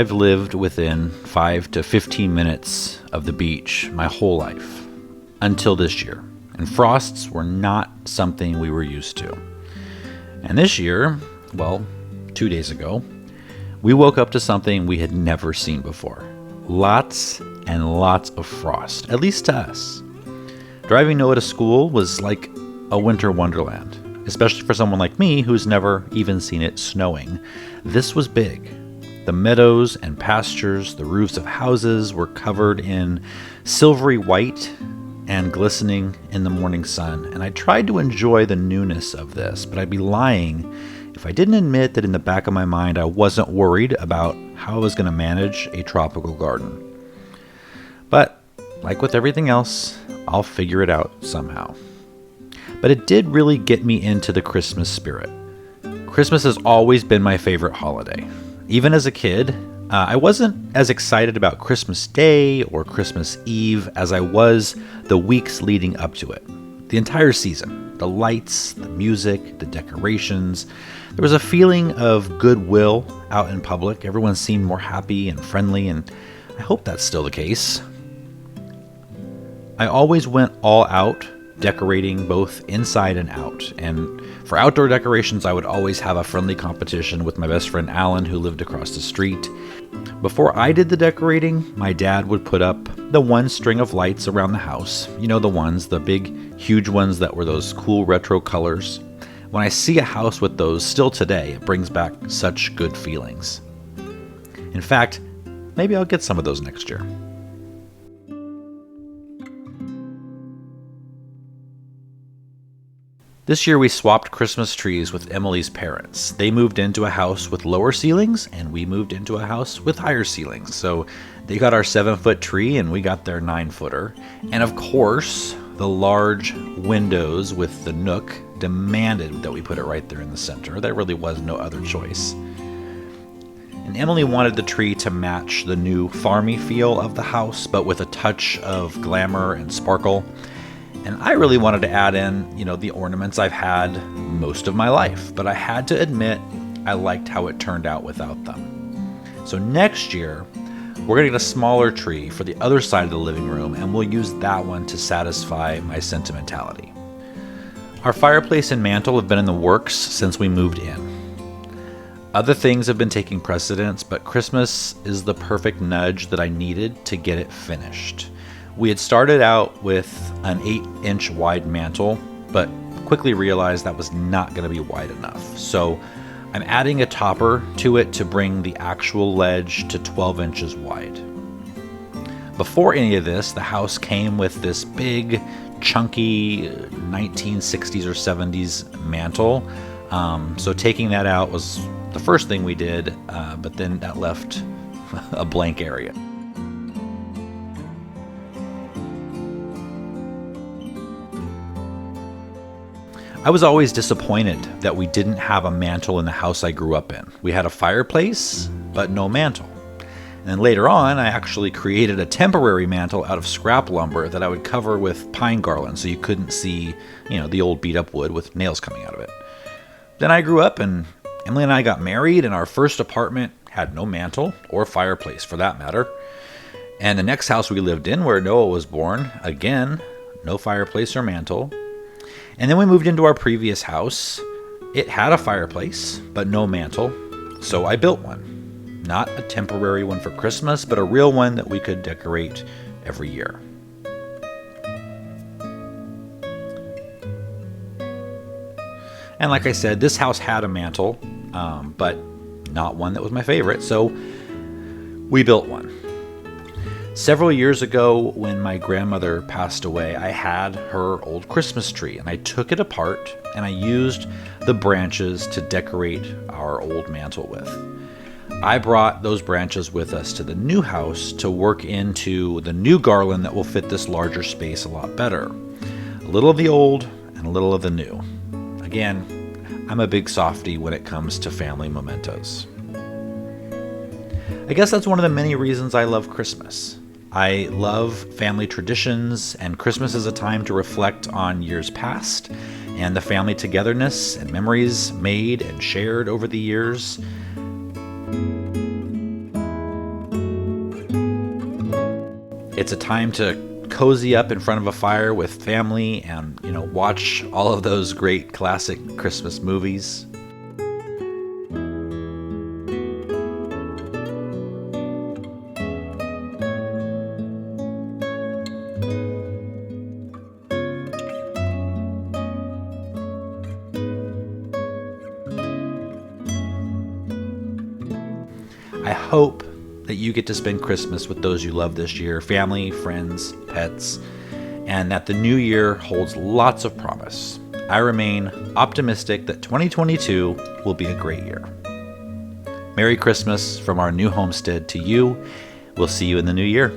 I've lived within 5 to 15 minutes of the beach my whole life, until this year. And frosts were not something we were used to. And this year, well, 2 days ago, we woke up to something we had never seen before. Lots and lots of frost, at least to us. Driving Noah to school was like a winter wonderland, especially for someone like me who's never even seen it snowing. This was big. The meadows and pastures, the roofs of houses were covered in silvery white and glistening in the morning sun. And I tried to enjoy the newness of this, but I'd be lying if I didn't admit that in the back of my mind I wasn't worried about how I was going to manage a tropical garden. But like with everything else, I'll figure it out somehow. But it did really get me into the Christmas spirit. Christmas has always been my favorite holiday. Even as a kid, I wasn't as excited about Christmas Day or Christmas Eve as I was the weeks leading up to it. The entire season, the lights, the music, the decorations. There was a feeling of goodwill out in public. Everyone seemed more happy and friendly, and I hope that's still the case. I always went all out decorating both inside and out. And for outdoor decorations, I would always have a friendly competition with my best friend Alan, who lived across the street. Before I did the decorating, my dad would put up the one string of lights around the house. You know, the ones, the big, huge ones that were those cool retro colors. When I see a house with those still today, it brings back such good feelings. In fact, maybe I'll get some of those next year. This year we swapped Christmas trees with Emily's parents. They moved into a house with lower ceilings, and we moved into a house with higher ceilings. So they got our 7-foot tree and we got their 9-footer. And of course, the large windows with the nook demanded that we put it right there in the center. There really was no other choice. And Emily wanted the tree to match the new farmy feel of the house, but with a touch of glamour and sparkle. And I really wanted to add in, the ornaments I've had most of my life, but I had to admit I liked how it turned out without them. So next year, we're going to get a smaller tree for the other side of the living room, and we'll use that one to satisfy my sentimentality. Our fireplace and mantle have been in the works since we moved in. Other things have been taking precedence, but Christmas is the perfect nudge that I needed to get it finished. We had started out with an 8-inch wide mantle, but quickly realized that was not going to be wide enough. So I'm adding a topper to it to bring the actual ledge to 12 inches wide. Before any of this, the house came with this big, chunky 1960s or 70s mantle. So taking that out was the first thing we did, but then that left a blank area. I was always disappointed that we didn't have a mantle in the house I grew up in. We had a fireplace, but no mantle. And then later on, I actually created a temporary mantle out of scrap lumber that I would cover with pine garland so you couldn't see, the old beat up wood with nails coming out of it. Then I grew up and Emily and I got married, and our first apartment had no mantle or fireplace for that matter. And the next house we lived in, where Noah was born, again, no fireplace or mantle. And then we moved into our previous house. It had a fireplace, but no mantle, so I built one. Not a temporary one for Christmas, but a real one that we could decorate every year. And like I said, this house had a mantle, but not one that was my favorite, so we built one. Several years ago, when my grandmother passed away, I had her old Christmas tree, and I took it apart and I used the branches to decorate our old mantle with. I brought those branches with us to the new house to work into the new garland that will fit this larger space a lot better. A little of the old and a little of the new. Again, I'm a big softie when it comes to family mementos. I guess that's one of the many reasons I love Christmas. I love family traditions, and Christmas is a time to reflect on years past and the family togetherness and memories made and shared over the years. It's a time to cozy up in front of a fire with family and, watch all of those great classic Christmas movies. I hope that you get to spend Christmas with those you love this year, family, friends, pets, and that the new year holds lots of promise. I remain optimistic that 2022 will be a great year. Merry Christmas from our new homestead to you. We'll see you in the new year.